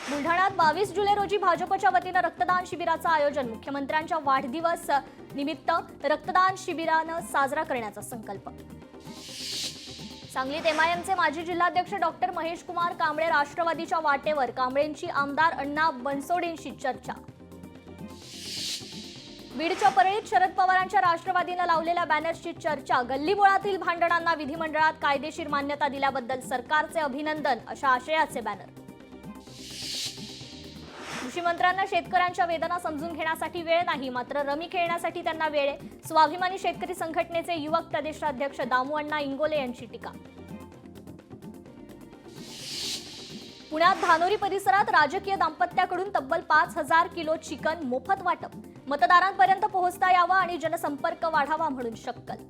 बुलढाण्यात 22 जुलै रोजी भाजपच्या वतीनं रक्तदान शिबिराचं आयोजन. मुख्यमंत्र्यांच्या वाढदिवस निमित्त रक्तदान शिबिरानं साजरा करण्याचा संकल्प. सांगलीत एमआयएमचे माजी जिल्हाध्यक्ष डॉक्टर महेश कुमार कांबळे राष्ट्रवादीच्या वाटेवर. कांबळेंची आमदार अण्णा बनसोडेंशी चर्चा. बीडच्या परळीत शरद पवारांच्या राष्ट्रवादीनं लावलेल्या बॅनर्सची चर्चा. गल्लीबोळातील भांडणांना विधिमंडळात कायदेशीर मान्यता दिल्याबद्दल सरकारचे अभिनंदन अशा आशयाचे बॅनर. कृषी मंत्र्यांना शेतकऱ्यांच्या वेदना समजून घेण्यासाठी वेळ नाही, मात्र रमी खेळण्यासाठी त्यांना वेळ आहे. स्वाभिमानी शेतकरी संघटनेचे युवक प्रदेशाध्यक्ष दामूअण्णा इंगोले यांची टीका. पुण्यात धानोरी परिसरात राजकीय दाम्पत्याकडून तब्बल 5000 किलो चिकन मोफत वाटप. मतदारांपर्यंत पोहोचता यावा आणि जनसंपर्क वाढावा म्हणून शक्कल.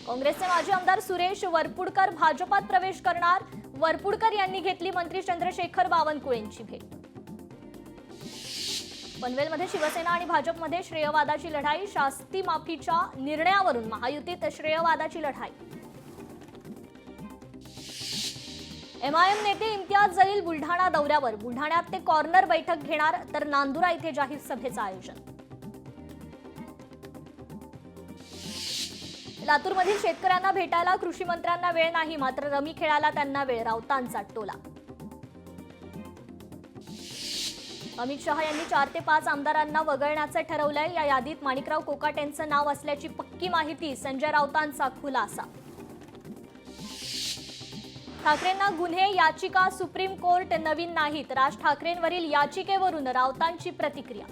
काँग्रेसचे माजी आमदार सुरेश वरपुडकर भाजपात प्रवेश करणार. वरपुडकर यांनी घेतली मंत्री चंद्रशेखर बावनकुळेंची भेट. पनवेलमध्ये शिवसेना आणि भाजपमध्ये श्रेयवादाची लढाई. शास्ती माफीच्या निर्णयावरून महायुतीत श्रेयवादाची लढाई. एमआयएम नेते इम्तियाज जलील बुलढाणा दौऱ्यावर. बुलढाण्यात ते कॉर्नर बैठक घेणार, तर नांदुरा इथे जाहीर सभेचं आयोजन. लातूरमधील शेतकऱ्यांना भेटायला कृषी मंत्र्यांना वेळ नाही, मात्र रमी खेळायला त्यांना वेळ. राऊतांचा टोला. अमित शहा यांनी 4 ते 5 आमदारांना वगळण्याचं ठरवलंय. या यादीत माणिकराव कोकाट यांचं नाव असल्याची पक्की माहिती. संजय राऊतांचा खुलासा. ठाकरेंना गुन्हे याचिका सुप्रीम कोर्ट नवीन नाहीत. राज ठाकरेंवरील याचिकेवरून राऊतांची प्रतिक्रिया.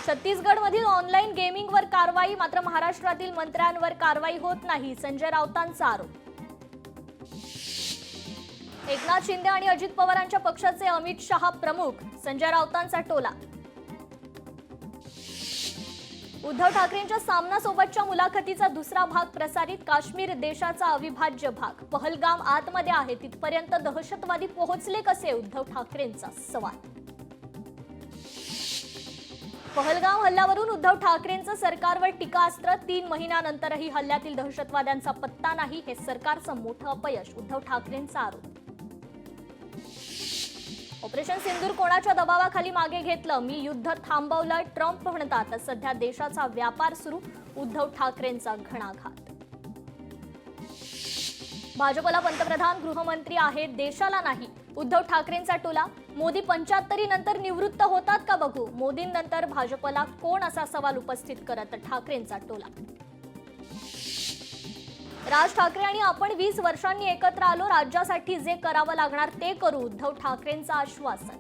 छत्तीसगडमधील ऑनलाईन गेमिंगवर कारवाई, मात्र महाराष्ट्रातील मंत्र्यांवर कारवाई होत नाही. संजय राऊतांचा आरोप. एकनाथ शिंदे आणि अजित पवारांच्या पक्षाचे अमित शहा प्रमुख. संजय राऊतांचा टोला. उद्धव ठाकरेंच्या सामनासोबतच्या मुलाखतीचा दुसरा भाग प्रसारित. काश्मीर देशाचा अविभाज्य भाग. पहलगाम आतमध्ये आहे, तिथपर्यंत दहशतवादी पोहोचले कसे? उद्धव ठाकरेंचा सवाल. पहलगाम हल्ल्यावरून उद्धव ठाकरेंचं सरकारवर टीकास्त्र. 3 महिन्यानंतरही हल्ल्यातील दहशतवाद्यांचा पत्ता नाही. हे सरकारचं मोठं अपयश. उद्धव ठाकरेंचा आरोप. ऑपरेशन सिंदूर कोणाच्या दबावाखाली मागे घेतलं? मी युद्ध थांबवलं, ट्रम्प म्हणतात. सध्या देशाचा व्यापार सुरू. उद्धव ठाकरेंचा घणाघात. भाजपला पंतप्रधान गृहमंत्री आहेत, देशाला नाही. उद्धव ठाकरेंचा टोला. मोदी 75 नंतर निवृत्त होतात का बघू. मोदींनंतर भाजपला कोण, असा सवाल उपस्थित करत ठाकरेंचा टोला. राज ठाकरे आणि आपण 20 वर्षांनी एकत्र आलो. राज्यासाठी जे करावं लागणार ते करू. उद्धव ठाकरेंचं आश्वासन.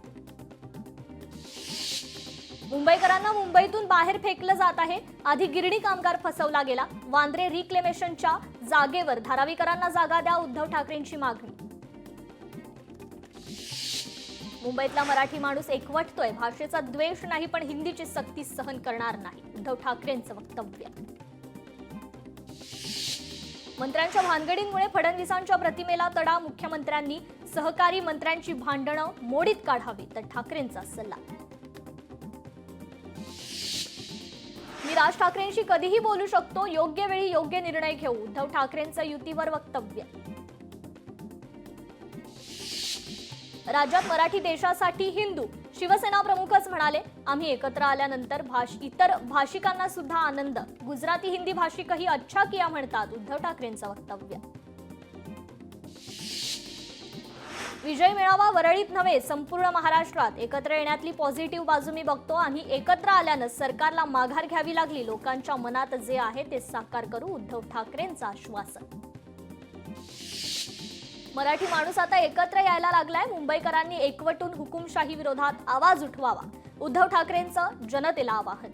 मुंबईकरांना मुंबईतून बाहेर फेकलं जात आहे. आधी गिरणी कामगार फसवला गेला. वांद्रे रिक्लेमेशनच्या जागेवर धारावीकरांना जागा द्या. उद्धव ठाकरेंची मागणी. मुंबईतला मराठी माणूस एकवटतोय. भाषेचा द्वेष नाही, पण हिंदीची सक्ती सहन करणार नाही. उद्धव ठाकरेंचं वक्तव्य. मंत्र्यांच्या भानगडींमुळे फडणवीसांच्या प्रतिमेला तडा. मुख्यमंत्र्यांनी सहकारी मंत्र्यांची भांडणं मोडीत काढावी, तर ठाकरेंचा सल्ला. मी राज ठाकरेंशी कधीही बोलू शकतो. योग्य वेळी योग्य निर्णय घेऊ. उद्धव ठाकरेंचं युतीवर वक्तव्य. राज्यात मराठी देशासाठी हिंदू. शिवसेना प्रमुखच म्हणाले, आम्ही एकत्र आल्यानंतर इतर भाषिकांना सुद्धा आनंद. गुजराती हिंदी भाषिकही अच्छा किया म्हणतात. उद्धव ठाकरेंचं वक्तव्य. विजय मेळावा वरळीत नव्हे, संपूर्ण महाराष्ट्रात. एकत्र येण्यातली पॉझिटिव्ह बाजू मी बघतो. आम्ही एकत्र आल्यानं सरकारला माघार घ्यावी लागली. लोकांच्या मनात जे आहे ते साकार करू. उद्धव ठाकरेंचं आश्वासन. मराठी माणूस आता एकत्र यायला लागलाय. मुंबईकरांनी एकवटून हुकुमशाही विरोधात आवाज उठवावा. उद्धव ठाकरेंचं जनतेला आवाहन.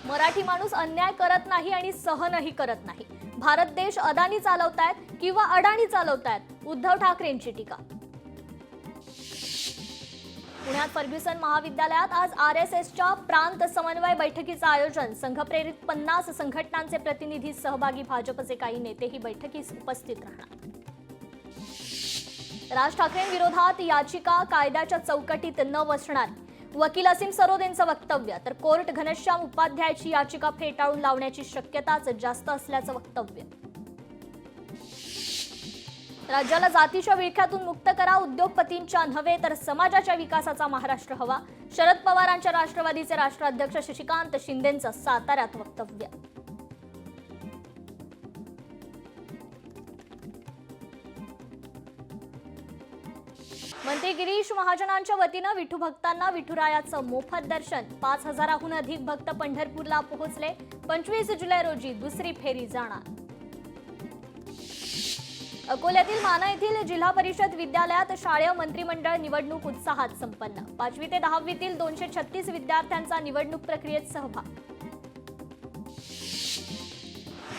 मराठी माणूस अन्याय करत नाही आणि सहनही करत नाही. भारत देश अदानी चालवतायत किंवा अडाणी चालवतायत. उद्धव ठाकरेंची टीका. पुण्यात फर्ग्युसन महाविद्यालयात आज आरएसएसच्या प्रांत समन्वय बैठकीचं आयोजन. संघप्रेरित 50 संघटनांचे प्रतिनिधी सहभागी. भाजपचे काही नेतेही बैठकीस उपस्थित राहणार. राज ठाकरेंविरोधात याचिका कायद्याच्या चौकटीत न बसणार. वकील असीम सरोद यांचं वक्तव्य, तर कोर्ट घनश्याम उपाध्यायची याचिका फेटाळून लावण्याची शक्यताच जास्त असल्याचं वक्तव्य. राज्याला जातीच्या विळख्यातून मुक्त करा, उद्योगपतींच्या नव्हे तर समाजाच्या विकासाचा महाराष्ट्र हवा. शरद पवारांच्या राष्ट्रवादीचे राष्ट्राध्यक्ष शशिकांत शिंदेंचं साताऱ्यात वक्तव्य. मंत्री गिरीश महाजनांच्या वतीनं विठू भक्तांना विठुरायाचं मोफत दर्शन. 5,000हून अधिक भक्त पंढरपूरला पोहोचले. 25 जुलै रोजी दुसरी फेरी जाणार. अकोल्यातील माना येथील जिल्हा परिषद विद्यालयात शालेय मंत्रिमंडळ निवडणूक उत्साहात संपन्न. 5वी ते 10वीतील 236 विद्यार्थ्यांचा निवडणूक प्रक्रियेत सहभाग.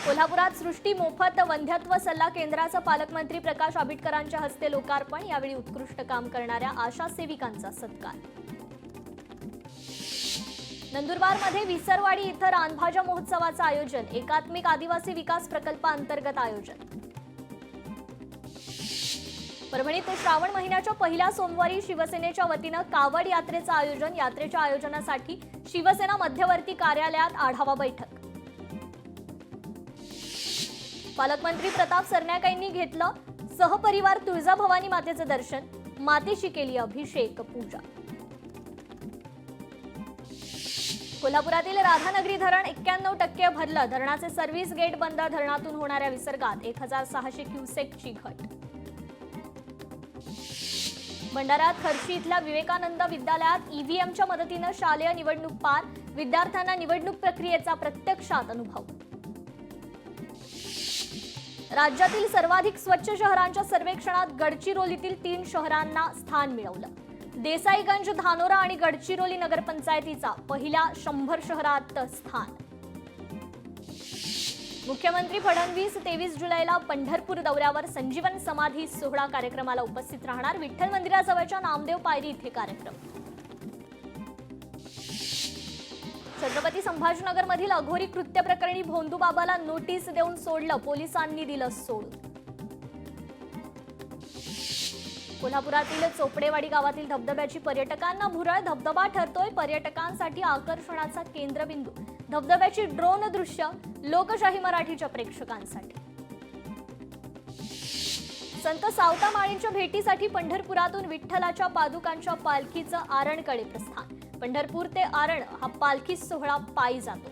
कोल्हापुरात सृष्टी मोफत वंध्यत्व सल्ला केंद्राचं पालकमंत्री प्रकाश आंबेडकरांच्या हस्ते लोकार्पण. यावेळी उत्कृष्ट काम करणाऱ्या आशा सेविकांचा सत्कार. नंदुरबारमध्ये विसरवाडी इथं रानभाज्या महोत्सवाचं आयोजन. एकात्मिक आदिवासी विकास प्रकल्पाअंतर्गत आयोजन. परभणीत श्रावण महिन्याच्या पहिल्या सोमवारी शिवसेनेच्या वतीनं कावड यात्रेचं आयोजन. यात्रेच्या आयोजनासाठी शिवसेना मध्यवर्ती कार्यालयात आढावा बैठक. पालकमंत्री प्रताप सरनाईक यांनी घेतलं सहपरिवार तुळजाभवानी मातेचं दर्शन. मातेशी केली अभिषेक पूजा. कोल्हापुरातील राधानगरी धरण 91% भरलं. धरणाचे सर्व्हिस गेट बंद. धरणातून होणाऱ्या विसर्गात 1,600 क्युसेकची घट. भंडाऱ्यात खर्शी इथल्या विवेकानंद विद्यालयात ईव्हीएमच्या मदतीनं शालेय निवडणूक पार. विद्यार्थ्यांना निवडणूक प्रक्रियेचा प्रत्यक्षात अनुभव. राज्यातील सर्वाधिक स्वच्छ शहरांच्या सर्वेक्षणात गडचिरोलीतील 3 शहरांना स्थान मिळवलं. देसाईगंज, धानोरा आणि गडचिरोली नगरपंचायतीचा पहिल्या 100 शहरात स्थान. मुख्यमंत्री फडणवीस 23 जुलैला पंढरपूर दौऱ्यावर. संजीवन समाधी सोहळा कार्यक्रमाला उपस्थित राहणार. विठ्ठल मंदिराजवळच्या नामदेव पायरी इथे कार्यक्रम. छत्रपती संभाजीनगरमधील अघोरी कृत्य प्रकरणी भोंदू बाबाला नोटीस देऊन सोडलं. पोलिसांनी दिलं सोडून. कोल्हापुरातील चोपडेवाडी गावातील धबधब्याची पर्यटकांना भुरळ. धबधबा ठरतोय पर्यटकांसाठी आकर्षणाचा केंद्रबिंदू. धबधब्याची ड्रोन दृश्य लोकशाही मराठीच्या प्रेक्षकांसाठी. संत सावता माळींच्या भेटीसाठी पंढरपुरातून विठ्ठलाच्या पादुकांच्या पालखीचं आरणकडे प्रस्थान. पंढरपूर ते आरण हा पालखी सोहळा पायी जातो.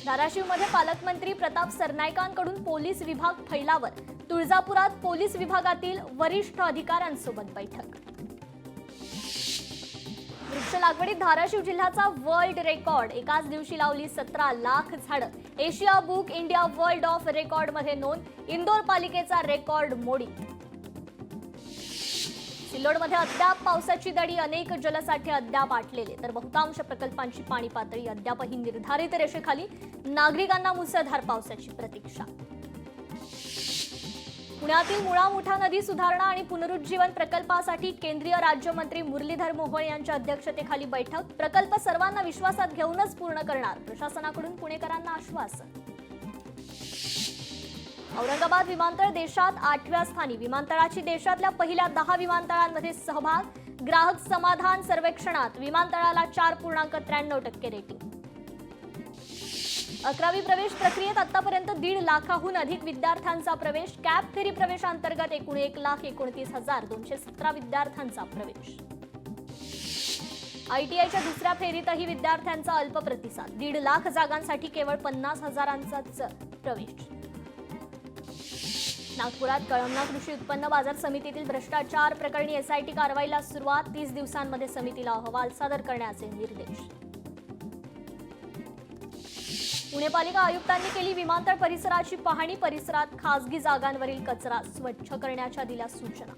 धाराशिवमध्ये पालकमंत्री प्रताप सरनाईकांकडून पोलीस विभाग फैलावर. तुळजापुरात पोलीस विभागातील वरिष्ठ अधिकाऱ्यांसोबत बैठक. वृक्ष लागवडीत धाराशिव जिल्ह्याचा वर्ल्ड रेकॉर्ड. एकाच दिवशी लावली 17 लाख झाडं. Asia book India world of रेकॉर्डमध्ये नोंद. इंदोर पालिकेचा रेकॉर्ड मोडीत. सिल्लोडमध्ये अद्याप पावसाची दडी. अनेक जलसाठे अद्याप आटलेले, तर बहुतांश प्रकल्पांची पाणी पातळी अद्यापही निर्धारित रेषेखाली. नागरिकांना मुसळधार पावसाची प्रतीक्षा. पुण्यातील मुळा मुठा नदी सुधारणा आणि पुनरुज्जीवन प्रकल्पासाठी केंद्रीय राज्यमंत्री मुरलीधर मोहोळ यांच्या अध्यक्षतेखाली बैठक. प्रकल्प सर्वांना विश्वासात घेऊनच पूर्ण करणार. प्रशासनाकडून पुणेकरांना आश्वासन. औरंगाबाद विमानतळ देशात 8व्या स्थानी. विमानतळाची देशातल्या पहिल्या 10 विमानतळांमध्ये सहभाग. ग्राहक समाधान सर्वेक्षणात विमानतळाला 4.93% रेटिंग. 11वी प्रवेश प्रक्रियेत आतापर्यंत 1.5 लाखाहून अधिक विद्यार्थ्यांचा प्रवेश. कॅप फेरी प्रवेशांतर्गत एकूण 1,29,217 विद्यार्थ्यांचा प्रवेश. ITIच्या दुसऱ्या फेरीतही विद्यार्थ्यांचा अल्प प्रतिसाद. 1.5 लाख जागांसाठी केवळ 50,000चाच प्रवेश. नागपुरात कळमना कृषी उत्पन्न बाजार समितीतील भ्रष्टाचार प्रकरणी SIT कारवाईला सुरुवात. 30 दिवसांमध्ये समितीला अहवाल सादर करण्याचे निर्देश. पुणे पालिका आयुक्तांनी केली विमानतळ परिसराची पाहणी. परिसरात खासगी जागांवरील कचरा स्वच्छ करण्याच्या दिल्या सूचना.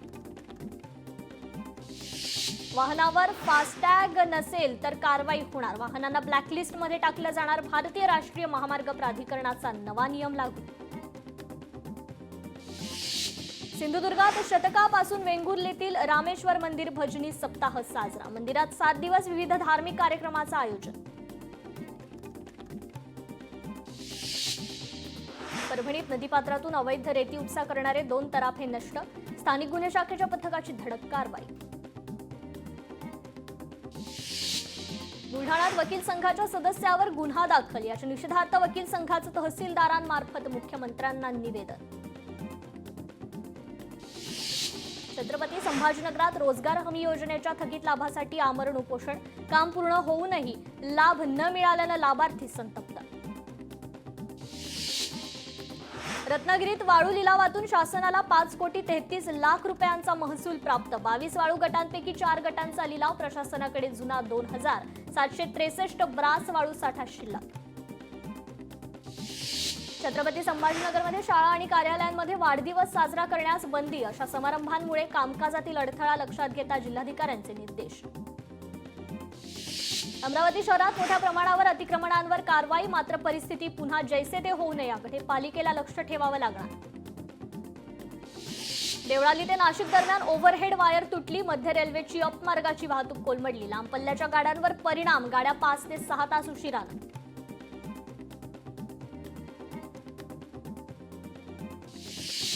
वाहनावर फास्टॅग नसेल तर कारवाई होणार. वाहनांना ब्लॅकलिस्टमध्ये टाकलं जाणार. भारतीय राष्ट्रीय महामार्ग प्राधिकरणाचा नवा नियम लागू. सिंधुदुर्गात शतकापासून वेंगुर्लेतील रामेश्वर मंदिर भजनी सप्ताह साजरा. मंदिरात 7 दिवस विविध धार्मिक कार्यक्रमाचं आयोजन. परभणीत नदीपात्रातून अवैध रेती उपसा करणारे 2 तराफे नष्ट. स्थानिक गुन्हे शाखेच्या पथकाची धडक कारवाई. बुलढाण्यात वकील संघाच्या सदस्यावर गुन्हा दाखल. याच्या निषेधार्थ वकील संघाचं तहसीलदारांमार्फत मुख्यमंत्र्यांना निवेदन. छत्रपती संभाजीनगरात रोजगार हमी योजनेच्या थकीत लाभासाठी आमरण उपोषण. काम पूर्ण होऊनही लाभ न मिळाल्यानं लाभार्थी संतप्त. रत्नागिरीत वाळू लिलावातून शासनाला 5,33,00,000 रुपयांचा महसूल प्राप्त. 22 वाळू गटांपैकी 4 गटांचा लिलाव. प्रशासनाकडे जुना 2,763 ब्रास वाळू साठा शिल्लक. छत्रपती संभाजीनगरमध्ये शाळा आणि कार्यालयांमध्ये वाढदिवस साजरा करण्यास बंदी. अशा समारंभांमुळे कामकाजातील अडथळा लक्षात घेता जिल्हाधिकाऱ्यांचे निर्देश. अमरावती शहरात मोठ्या प्रमाणावर अतिक्रमणांवर कारवाई. मात्र परिस्थिती पुन्हा जैसे ते होऊ नये याकडे पालिकेला लक्ष ठेवावं लागणार. देवळाली ते नाशिक दरम्यान ओव्हरहेड वायर तुटली. मध्य रेल्वेची अप मार्गाची वाहतूक कोलमडली. लांब पल्ल्याच्या गाड्यांवर परिणाम. गाड्या 5 ते 6 तास उशिरानं.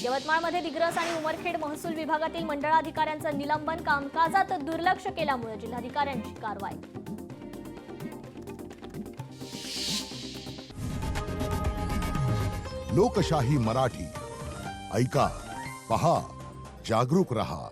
यवतमाळमध्ये दिग्रस आणि उमरखेड महसूल विभागातील मंडळाधिकाऱ्यांचं निलंबन. कामकाजात दुर्लक्ष केल्यामुळे जिल्हाधिकाऱ्यांची कारवाई. लोकशाही मराठी ऐका, पहा, जागरूक रहा.